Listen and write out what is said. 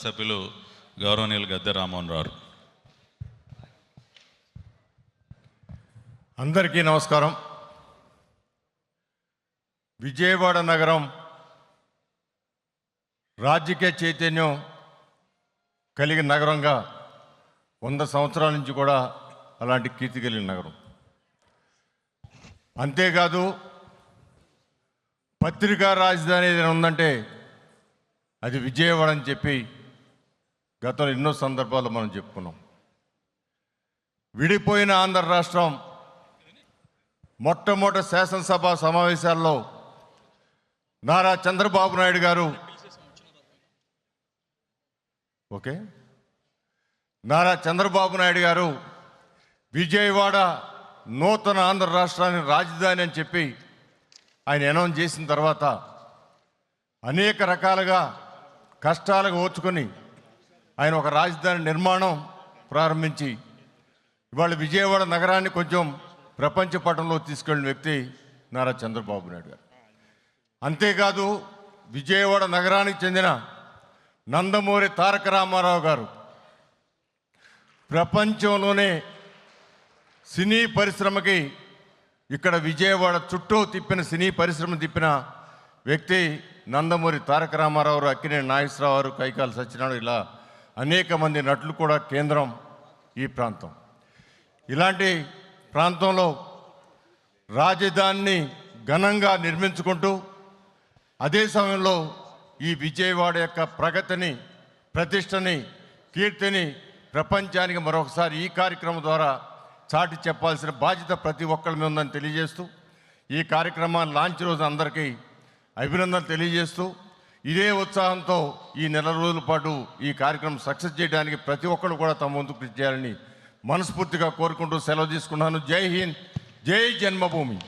శాసనసభ్యులు గౌరవనీయులు గద్దె రామ్మోహన్ రావు. అందరికీ నమస్కారం. విజయవాడ నగరం రాజకీయ చైతన్యం కలిగిన నగరంగా 100 సంవత్సరాల నుంచి కూడా అలాంటి కీర్తి కలిగిన నగరం. అంతేకాదు పత్రికా రాజధాని ఏదైనా ఉందంటే అది విజయవాడ అని చెప్పి గతంలో ఎన్నో సందర్భాల్లో మనం చెప్పుకున్నాం. విడిపోయిన ఆంధ్ర రాష్ట్రం మొట్టమొదటి శాసనసభ సమావేశాల్లో నారా చంద్రబాబు నాయుడు గారు నారా చంద్రబాబు నాయుడు గారు విజయవాడ నూతన ఆంధ్ర రాష్ట్రానికి రాజధాని అని చెప్పి ఆయన అనౌన్స్ చేసిన తర్వాత అనేక రకాలుగా కష్టాలకు ఓర్చుకొని ఆయన ఒక రాజధాని నిర్మాణం ప్రారంభించి ఇవాళ విజయవాడ నగరాన్ని కొంచెం ప్రపంచ పటంలో తీసుకెళ్ళిన వ్యక్తి నారా చంద్రబాబు నాయుడు గారు. అంతేకాదు విజయవాడ నగరానికి చెందిన నందమూరి తారక రామారావు గారు ప్రపంచంలోనే సినీ పరిశ్రమకి ఇక్కడ విజయవాడ చుట్టూ తిప్పిన సినీ పరిశ్రమ తిప్పిన వ్యక్తి నందమూరి తారక రామారావు, అక్కినేని నాగేశ్వరరావు గారు, కైకాల సత్యనారాయణ, ఇలా అనేక మంది నటులు కూడా కేంద్రం ఈ ప్రాంతం. ఇలాంటి ప్రాంతంలో రాజధానిని ఘనంగా నిర్మించుకుంటూ అదే సమయంలో ఈ విజయవాడ యొక్క ప్రగతిని, ప్రతిష్టని, కీర్తిని ప్రపంచానికి మరొకసారి ఈ కార్యక్రమం ద్వారా చాటి చెప్పాల్సిన బాధ్యత ప్రతి ఒక్కరి మీద ఉందని తెలియజేస్తూ ఈ కార్యక్రమాన్ని లాంచ్ రోజు అందరికీ అభినందనలు తెలియజేస్తూ ఇదే ఉత్సాహంతో ఈ నెల రోజుల పాటు ఈ కార్యక్రమం సక్సెస్ చేయడానికి ప్రతి ఒక్కరు కూడా తమ ముందుకు కృషి చేయాలని మనస్ఫూర్తిగా కోరుకుంటూ సెలవు తీసుకున్నాను. జై హింద్, జై జన్మభూమి.